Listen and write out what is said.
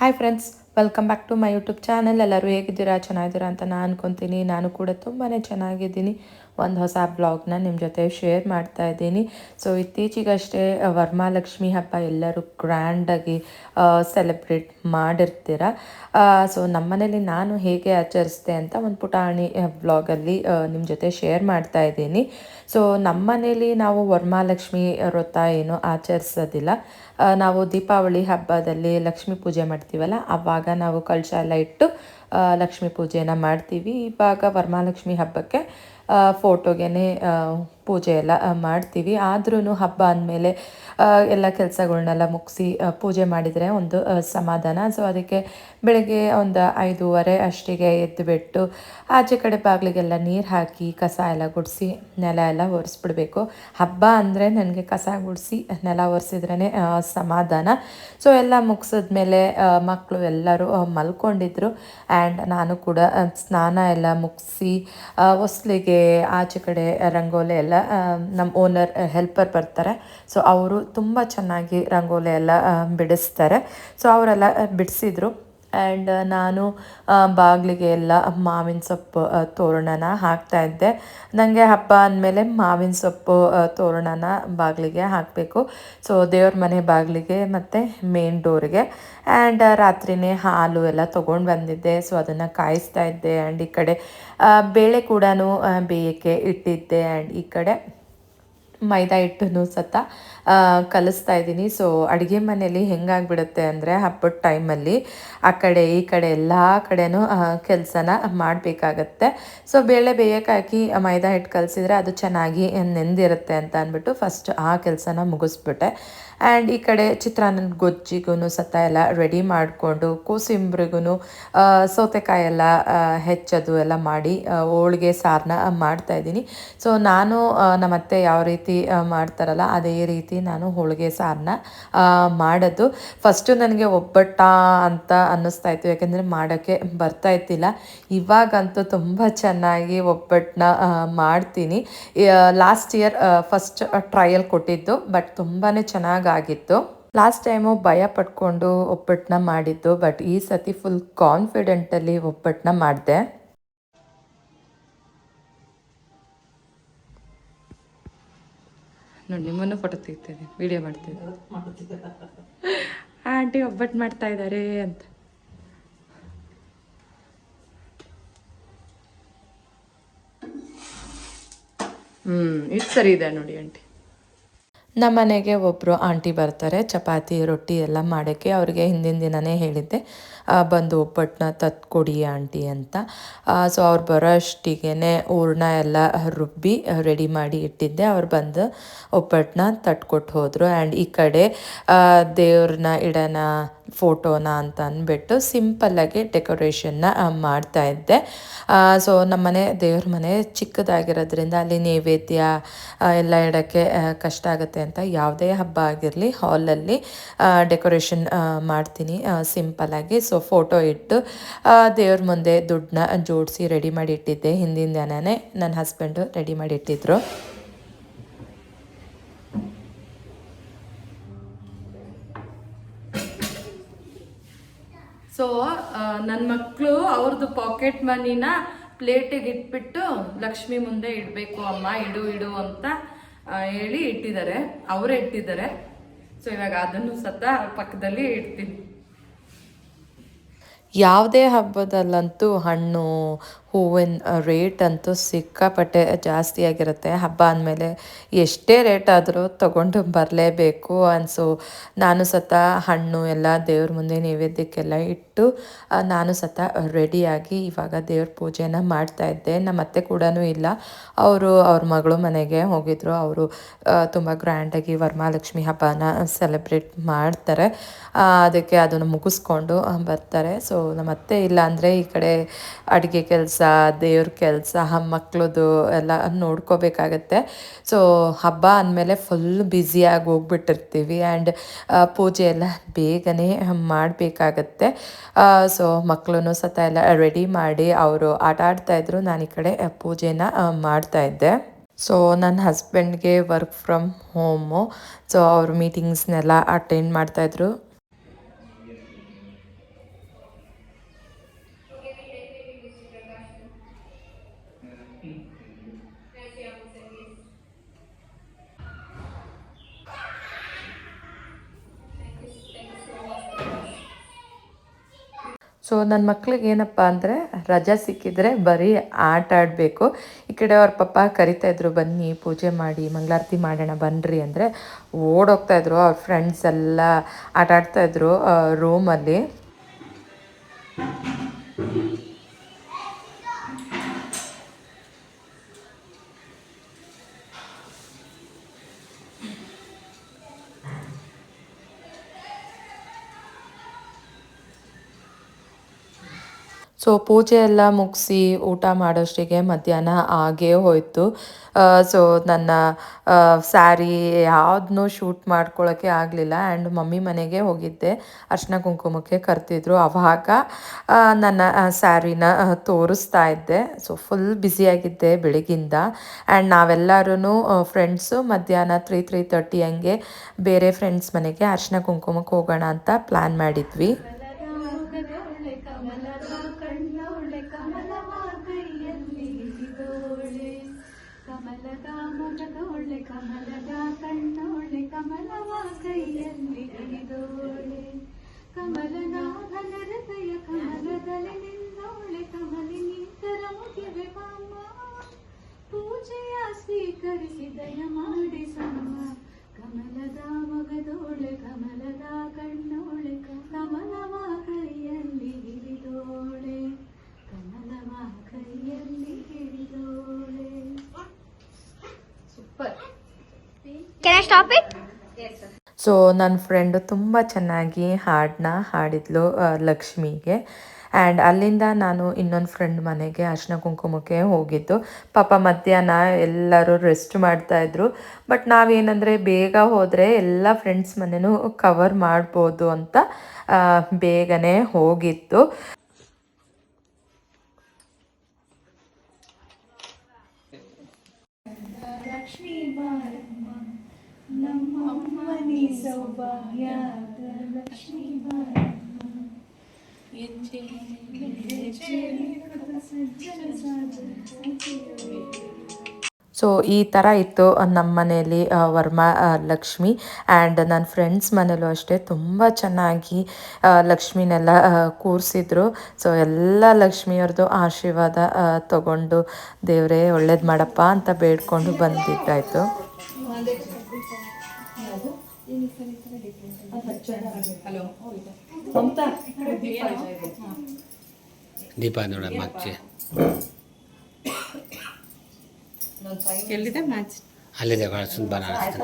Hi friends, welcome back to my YouTube channel. ಎಲ್ಲರೂ ಹೇಗಿದ್ದೀರಾ? ಚೆನ್ನಾಗಿದ್ದೀರಾ ಅಂತ ನಾನು ಅನ್ಕೊತೀನಿ. ನಾನು ಕೂಡ ತುಂಬಾ ಚೆನ್ನಾಗಿದ್ದೀನಿ. ಒಂದು ಹೊಸ ಬ್ಲಾಗ್ನ ನಿಮ್ಮ ಜೊತೆ ಶೇರ್ ಮಾಡ್ತಾ ಇದ್ದೀನಿ. ಸೊ ಇತ್ತೀಚೆಗಷ್ಟೇ ವರಮಹಾಲಕ್ಷ್ಮಿ ಹಬ್ಬ ಎಲ್ಲರೂ ಗ್ರ್ಯಾಂಡಾಗಿ ಸೆಲೆಬ್ರೇಟ್ ಮಾಡಿರ್ತೀರ. ಸೊ ನಮ್ಮನೇಲಿ ನಾನು ಹೇಗೆ ಆಚರಿಸ್ದೆ ಅಂತ ಒಂದು ಪುಟಾಣಿ ಬ್ಲಾಗಲ್ಲಿ ನಿಮ್ಮ ಜೊತೆ ಶೇರ್ ಮಾಡ್ತಾ ಇದ್ದೀನಿ. ಸೊ ನಮ್ಮನೇಲಿ ನಾವು ವರಮಹಾಲಕ್ಷ್ಮಿ ವ್ರತ ಏನು ಆಚರಿಸೋದಿಲ್ಲ. ನಾವು ದೀಪಾವಳಿ ಹಬ್ಬದಲ್ಲಿ ಲಕ್ಷ್ಮೀ ಪೂಜೆ ಮಾಡ್ತೀವಲ್ಲ, ಆವಾಗ ನಾವು ಕಳಶ ಎಲ್ಲ ಇಟ್ಟು ಲಕ್ಷ್ಮೀ ಪೂಜೆನ ಮಾಡ್ತೀವಿ. ಇವಾಗ ವರಮಹಾಲಕ್ಷ್ಮಿ ಹಬ್ಬಕ್ಕೆ ಫೋಟೋಗೆ ಪೂಜೆ ಎಲ್ಲ ಮಾಡ್ತೀವಿ. ಆದ್ರೂ ಹಬ್ಬ ಅಂದಮೇಲೆ ಎಲ್ಲ ಕೆಲಸಗಳ್ನೆಲ್ಲ ಮುಗಿಸಿ ಪೂಜೆ ಮಾಡಿದರೆ ಒಂದು ಸಮಾಧಾನ. ಸೊ ಅದಕ್ಕೆ ಬೆಳಗ್ಗೆ ಒಂದು 5:30 ಅಷ್ಟಿಗೆ ಎದ್ದುಬಿಟ್ಟು ಆಚೆ ಕಡೆ ಬಾಗಿಲಿಗೆಲ್ಲ ನೀರು ಹಾಕಿ ಕಸ ಎಲ್ಲ ಗುಡಿಸಿ ನೆಲ ಎಲ್ಲ ಒರೆಸ್ಬಿಡ್ಬೇಕು. ಹಬ್ಬ ಅಂದರೆ ನನಗೆ ಕಸ ಗುಡಿಸಿ ನೆಲ ಒರೆಸಿದ್ರೇ ಸಮಾಧಾನ. ಸೊ ಎಲ್ಲ ಮುಗಿಸಿದ್ಮೇಲೆ ಮಕ್ಕಳು ಎಲ್ಲರೂ ಮಲ್ಕೊಂಡಿದ್ರು. ಆ್ಯಂಡ್ ನಾನು ಕೂಡ ಸ್ನಾನ ಎಲ್ಲ ಮುಗಿಸಿ ಹೊಸ್ಲಿಗೆ ಆಚೆ ಕಡೆ ರಂಗೋಲಿ ಎಲ್ಲ ನಮ್ಮ ಓನರ್ ಹೆಲ್ಪರ್ ಬರ್ತಾರೆ. ಸೊ ಅವರು ತುಂಬ ಚೆನ್ನಾಗಿ ರಂಗೋಲಿ ಎಲ್ಲ ಬಿಡಿಸ್ತಾರೆ. ಸೊ ಅವರೆಲ್ಲ ಬಿಡಿಸಿದ್ರು. ಆ್ಯಂಡ್ ನಾನು ಬಾಗಿಲಿಗೆ ಎಲ್ಲ ಮಾವಿನ ಸೊಪ್ಪು ತೋರಣನ ಹಾಕ್ತಾಯಿದ್ದೆ. ನನಗೆ ಹಬ್ಬ ಅಂದಮೇಲೆ ಮಾವಿನ ಸೊಪ್ಪು ತೋರಣನ ಬಾಗಿಲಿಗೆ ಹಾಕಬೇಕು. ಸೊ ದೇವ್ರ ಮನೆ ಬಾಗಿಲಿಗೆ ಮತ್ತು ಮೇನ್ ಡೋರಿಗೆ. ಆ್ಯಂಡ್ ರಾತ್ರಿಯೇ ಹಾಲು ಎಲ್ಲ ತೊಗೊಂಡು ಬಂದಿದ್ದೆ. ಸೊ ಅದನ್ನು ಕಾಯಿಸ್ತಾ ಇದ್ದೆ. ಆ್ಯಂಡ್ ಈ ಕಡೆ ಬೇಳೆ ಕೂಡ ಬೇಯಕ್ಕೆ ಇಟ್ಟಿದ್ದೆ. ಆ್ಯಂಡ್ ಈ ಕಡೆ ಮೈದಾ ಹಿಟ್ಟನ್ನು ಸತ ಕಲಿಸ್ತಾ ಇದ್ದೀನಿ. ಸೊ ಅಡುಗೆ ಮನೇಲಿ ಹೆಂಗಾಗ್ಬಿಡುತ್ತೆ ಅಂದರೆ ಹಬ್ಬದ ಟೈಮಲ್ಲಿ ಆ ಕಡೆ ಈ ಕಡೆ ಎಲ್ಲ ಕಡೆನೂ ಕೆಲಸನ ಮಾಡಬೇಕಾಗತ್ತೆ. ಸೊ ಬೇಳೆ ಬೇಯಕ್ಕೆ ಹಾಕಿ ಮೈದಾ ಹಿಟ್ಟು ಕಲಿಸಿದ್ರೆ ಅದು ಚೆನ್ನಾಗಿ ನೆಂದಿರುತ್ತೆ ಅಂತ ಅಂದ್ಬಿಟ್ಟು ಫಸ್ಟ್ ಆ ಕೆಲಸನ ಮುಗಿಸ್ಬಿಟ್ಟೆ. ಆ್ಯಂಡ್ ಈ ಕಡೆ ಚಿತ್ರಾನ್ನದ ಗೊಜ್ಜಿಗೂ ಸತ ಎಲ್ಲ ರೆಡಿ ಮಾಡಿಕೊಂಡು ಕೋಸಂಬ್ರಿಗೂ ಸೌತೆಕಾಯಿ ಎಲ್ಲ ಹೆಚ್ಚೋದು ಎಲ್ಲ ಮಾಡಿ ಹೋಳಿಗೆ ಸಾರನ್ನ ಮಾಡ್ತಾಯಿದ್ದೀನಿ. ಸೊ ನಾನು ನಮ್ಮತ್ತೆ ಯಾವ ರೀತಿ ಮಾಡ್ತಾರಲ್ಲ ಅದೇ ರೀತಿ ನಾನು ಹೋಳಿಗೆ ಸಾರನ್ನ ಮಾಡೋದು. ಫಸ್ಟು ನನಗೆ ಒಬ್ಬಟ್ಟ ಅಂತ ಅನ್ನಿಸ್ತಾ ಇತ್ತು, ಯಾಕೆಂದರೆ ಮಾಡೋಕ್ಕೆ ಬರ್ತಾ ಇತ್ತಿಲ್ಲ. ಇವಾಗಂತೂ ತುಂಬ ಚೆನ್ನಾಗಿ ಒಬ್ಬಟ್ಟನ್ನ ಮಾಡ್ತೀನಿ. ಲಾಸ್ಟ್ ಇಯರ್ ಫಸ್ಟ್ ಟ್ರಯಲ್ ಕೊಟ್ಟಿದ್ದು, ಬಟ್ ತುಂಬಾ ಚೆನ್ನಾಗಾಗಿತ್ತು. ಲಾಸ್ಟ್ ಟೈಮು ಭಯ ಪಡ್ಕೊಂಡು ಒಬ್ಬಟ್ಟನ್ನ ಮಾಡಿದ್ದು, ಬಟ್ ಈ ಸತಿ ಫುಲ್ ಕಾನ್ಫಿಡೆಂಟಲ್ಲಿ ಒಬ್ಬಟ್ಟನ್ನ ಮಾಡಿದೆ. ನೋಡಿ, ನಿಮ್ಮನ್ನು ಫೋಟೋ ತೆಗಿತೇನೆ, ವಿಡಿಯೋ ಮಾಡ್ತೇನೆ. ಆಂಟಿ ಒಬ್ಬಟ್ಟು ಮಾಡ್ತಾ ಇದ್ದಾರೆ ಅಂತ. ಇದು ಸರಿ ಇದೆ ನೋಡಿ ಆಂಟಿ. ನಮ್ಮ ಮನೆಗೆ ಒಬ್ಬರು ಆಂಟಿ ಬರ್ತಾರೆ ಚಪಾತಿ ರೊಟ್ಟಿ ಎಲ್ಲ ಮಾಡೋಕ್ಕೆ. ಅವ್ರಿಗೆ ಹಿಂದಿನ ದಿನವೇ ಹೇಳಿದ್ದೆ ಬಂದು ಒಬ್ಬಟ್ಟನ್ನ ತತ್ಕೊಡಿ ಆಂಟಿ ಅಂತ. ಸೊ ಅವ್ರು ಬರೋ ಅಷ್ಟಿಗೆ ಹೂರ್ಣ ಎಲ್ಲ ರುಬ್ಬಿ ರೆಡಿ ಮಾಡಿ ಇಟ್ಟಿದ್ದೆ. ಅವ್ರು ಬಂದು ಒಬ್ಬಟ್ಟನ್ನ ತಟ್ಕೊಟ್ಟು ಹೋದರು. ಆ್ಯಂಡ್ ಈ ಕಡೆ ದೇವ್ರನ್ನ ಇಡೋಣ ಫೋಟೋನ ಅಂತ ಅಂದ್ಬಿಟ್ಟು ಸಿಂಪಲ್ಲಾಗಿ ಡೆಕೋರೇಷನ್ನ ಮಾಡ್ತಾಯಿದ್ದೆ. ಸೊ ನಮ್ಮನೆ ದೇವ್ರ ಮನೆ ಚಿಕ್ಕದಾಗಿರೋದ್ರಿಂದ ಅಲ್ಲಿ ನೈವೇದ್ಯ ಎಲ್ಲ ಇಡೋಕ್ಕೆ ಕಷ್ಟ ಆಗುತ್ತೆ ಅಂತ ಯಾವುದೇ ಹಬ್ಬ ಆಗಿರಲಿ ಹಾಲಲ್ಲಿ ಡೆಕೋರೇಷನ್ ಮಾಡ್ತೀನಿ ಸಿಂಪಲ್ಲಾಗಿ. ಸೊ ಫೋಟೋ ಇಟ್ಟು ದೇವ್ರ ಮುಂದೆ ದುಡ್ಡನ್ನ ಜೋಡಿಸಿ ರೆಡಿ ಮಾಡಿ ಇಟ್ಟಿದ್ದೆ. ಹಿಂದಿನ ದಿನವೇ ನನ್ನ ಹಸ್ಬೆಂಡು ರೆಡಿ ಮಾಡಿ ಇಟ್ಟಿದ್ರು. ಸೊ ನನ್ನ ಮಕ್ಕಳು ಅವ್ರದ್ದು ಪಾಕೆಟ್ ಮನಿನ ಪ್ಲೇಟಿಗೆ ಇಟ್ಬಿಟ್ಟು ಲಕ್ಷ್ಮಿ ಮುಂದೆ ಇಡಬೇಕು ಅಮ್ಮ, ಇಡು ಇಡು ಅಂತ ಹೇಳಿ ಇಟ್ಟಿದ್ದಾರೆ. ಅವರೇ ಇಟ್ಟಿದ್ದಾರೆ. ಸೊ ಇವಾಗ ಅದನ್ನು ಸತ ಪಕ್ಕದಲ್ಲಿ ಇಡ್ತೀನಿ. ಯಾವುದೇ ಹಬ್ಬದಲ್ಲಂತೂ ಹಣ್ಣು ಹೂವಿನ ರೇಟ್ ಅಂತೂ ಸಿಕ್ಕಾಪಟ್ಟೆ ಜಾಸ್ತಿ ಆಗಿರುತ್ತೆ. ಹಬ್ಬ ಅಂದಮೇಲೆ ಎಷ್ಟೇ ರೇಟ್ ಆದರೂ ತೊಗೊಂಡು ಬರಲೇಬೇಕು ಅನಿಸು. ನಾನು ಸತ ಹಣ್ಣು ಎಲ್ಲ ದೇವ್ರ ಮುಂದೆ ನೈವೇದ್ಯಕ್ಕೆಲ್ಲ ಇಟ್ಟು ನಾನು ಸತ ರೆಡಿಯಾಗಿ ಇವಾಗ ದೇವ್ರ ಪೂಜೆನ ಮಾಡ್ತಾಯಿದ್ದೆ. ನಮ್ಮ ಅತ್ತೆ ಕೂಡ ಇಲ್ಲ, ಅವರು ಅವ್ರ ಮಗಳು ಮನೆಗೆ ಹೋಗಿದ್ರು. ಅವರು ತುಂಬ ಗ್ರ್ಯಾಂಡಾಗಿ ವರಮಹಾಲಕ್ಷ್ಮಿ ಹಬ್ಬನ ಸೆಲೆಬ್ರೇಟ್ ಮಾಡ್ತಾರೆ. ಅದಕ್ಕೆ ಅದನ್ನು ಮುಗಿಸ್ಕೊಂಡು ಬರ್ತಾರೆ. ಸೊ ನಮ್ಮ ಅತ್ತೆ ಇಲ್ಲ ಅಂದರೆ ಈ ಕಡೆ ಅಡುಗೆ ಕೆಲಸ, ದೇವ್ರ ಕೆಲಸ, ಮಕ್ಕಳದು ಎಲ್ಲ ನೋಡ್ಕೋಬೇಕಾಗತ್ತೆ. ಸೊ ಹಬ್ಬ ಅಂದಮೇಲೆ ಫುಲ್ ಬ್ಯುಸಿಯಾಗಿ ಹೋಗ್ಬಿಟ್ಟಿರ್ತೀವಿ. ಆ್ಯಂಡ್ ಪೂಜೆ ಎಲ್ಲ ಬೇಗನೆ ಮಾಡಬೇಕಾಗತ್ತೆ. ಸೊ ಮಕ್ಕಳನ್ನು ಸತ ಎಲ್ಲ ರೆಡಿ ಮಾಡಿ ಅವರು ಆಟ ಆಡ್ತಾಯಿದ್ರು. ನಾನು ಈ ಕಡೆ ಪೂಜೆನ ಮಾಡ್ತಾಯಿದ್ದೆ. ಸೊ ನನ್ನ ಹಸ್ಬೆಂಡ್ಗೆ ವರ್ಕ್ ಫ್ರಮ್ ಹೋಮು. ಸೊ ಅವರು ಮೀಟಿಂಗ್ಸ್ನೆಲ್ಲ ಅಟೆಂಡ್ ಮಾಡ್ತಾಯಿದ್ರು. ಸೊ ನನ್ನ ಮಕ್ಳಿಗೆ ಏನಪ್ಪ ಅಂದರೆ ರಜಾ ಸಿಕ್ಕಿದ್ರೆ ಬರೀ ಆಟ ಆಡಬೇಕು. ಈ ಕಡೆ ಅವ್ರ ಪಪ್ಪ ಕರಿತಾಯಿದ್ರು, ಬನ್ನಿ ಪೂಜೆ ಮಾಡಿ ಮಂಗಳಾರತಿ ಮಾಡೋಣ ಬನ್ನಿರಿ ಅಂದರೆ ಓಡೋಗ್ತಾಯಿದ್ರು. ಅವ್ರ ಫ್ರೆಂಡ್ಸ್ ಎಲ್ಲ ಆಟ ಆಡ್ತಾಯಿದ್ರು ರೂಮಲ್ಲಿ. ಸೊ ಪೂಜೆ ಎಲ್ಲ ಮುಗಿಸಿ ಊಟ ಮಾಡೋಷ್ಟಿಗೆ ಮಧ್ಯಾಹ್ನ ಆಗೇ ಹೋಯಿತು. ಸೊ ನನ್ನ ಸ್ಯಾರಿ ಯಾವುದನ್ನೂ ಶೂಟ್ ಮಾಡ್ಕೊಳ್ಳೋಕ್ಕೆ ಆಗಲಿಲ್ಲ. ಆ್ಯಂಡ್ ಮಮ್ಮಿ ಮನೆಗೆ ಹೋಗಿದ್ದೆ, ಅರ್ಶಿನ ಕುಂಕುಮಕ್ಕೆ ಕರೆದಿದ್ರು. ಆವಾಗ ನನ್ನ ಸ್ಯಾರಿನ ತೋರಿಸ್ತಾ ಇದ್ದೆ. ಸೊ ಫುಲ್ ಬ್ಯುಸಿಯಾಗಿದ್ದೆ ಬೆಳಗಿಂದ. ಆ್ಯಂಡ್ ನಾವೆಲ್ಲರೂ ಫ್ರೆಂಡ್ಸು ಮಧ್ಯಾಹ್ನ 3:30 ಹಂಗೆ ಬೇರೆ ಫ್ರೆಂಡ್ಸ್ ಮನೆಗೆ ಅರ್ಶಿನ ಕುಂಕುಮಕ್ಕೆ ಹೋಗೋಣ ಅಂತ ಪ್ಲ್ಯಾನ್ ಮಾಡಿದ್ವಿ. ಕಮಲನಾಭನ ಹೃದಯ ಕಮಲದಲ್ಲಿ ನಿನ್ನೋಳೆ ಕಮಲಿನಿ ಕರಮುಗಿವೆ ಬಾಮ್ಮ ಪೂಜೆಯ ಸ್ವೀಕರಿಸಿ ದಯ ಮಾಡಿ ಸಮ್ಮ ಕಮಲದ ಮಗದೋಳೆ ಕಮಲದ ಕಣ್ಣೋಳೆ ಕಮಲವ ಕೈಯಲ್ಲಿ ಹಿಡಿದೋಳೆ ಕಮಲವ ಕೈಯಲ್ಲಿ ಹಿಡಿದೋಳೆ. Super. Can I stop it? Yes. So ನನ್ನ ಫ್ರೆಂಡು ತುಂಬ ಚೆನ್ನಾಗಿ ಹಾಡನ್ನ ಹಾಡಿದ್ಲು ಲಕ್ಷ್ಮಿಗೆ. ಆ್ಯಂಡ್ ಅಲ್ಲಿಂದ ನಾನು ಇನ್ನೊಂದು ಫ್ರೆಂಡ್ ಮನೆಗೆ ಅರ್ಶಿನ ಕುಂಕುಮಕ್ಕೆ ಹೋಗಿದ್ದು. ಪಾಪ ಮಧ್ಯಾಹ್ನ ಎಲ್ಲರೂ ರೆಸ್ಟ್ ಮಾಡ್ತಾಯಿದ್ರು. ಬಟ್ ನಾವೇನಂದರೆ ಬೇಗ ಹೋದರೆ ಎಲ್ಲ ಫ್ರೆಂಡ್ಸ್ ಮನೆಯೂ ಕವರ್ ಮಾಡ್ಬೋದು ಅಂತ ಬೇಗನೆ ಹೋಗಿತ್ತು. ನಮ್ಮಮ್ಮನಿ ಸೌಭಾಗ್ಯದ ಲಕ್ಷ್ಮೀ ಸೊ ಈ ಥರ ಇತ್ತು ನಮ್ಮ ಮನೆಯಲ್ಲಿ ವರ್ಮಾ ಲಕ್ಷ್ಮಿ. ಆ್ಯಂಡ್ ನನ್ನ ಫ್ರೆಂಡ್ಸ್ ಮನೇಲೂ ಅಷ್ಟೇ ತುಂಬ ಚೆನ್ನಾಗಿ ಲಕ್ಷ್ಮಿನೆಲ್ಲ ಕೂರಿಸಿದ್ರು. ಸೊ ಎಲ್ಲ ಲಕ್ಷ್ಮಿಯವ್ರದ್ದು ಆಶೀರ್ವಾದ ತಗೊಂಡು ದೇವರೇ ಒಳ್ಳೇದು ಮಾಡಪ್ಪ ಅಂತ ಬೇಡ್ಕೊಂಡು ಬಂದಿದ್ದಾಯಿತು. ದೀಪ ನೋಡ ಮಚ್ಚೆ ಎಲ್ಲಿದೆ ಮ್ಯಾಚ್ ಅಲ್ಲಿದೆ ಬನಾರಸ್.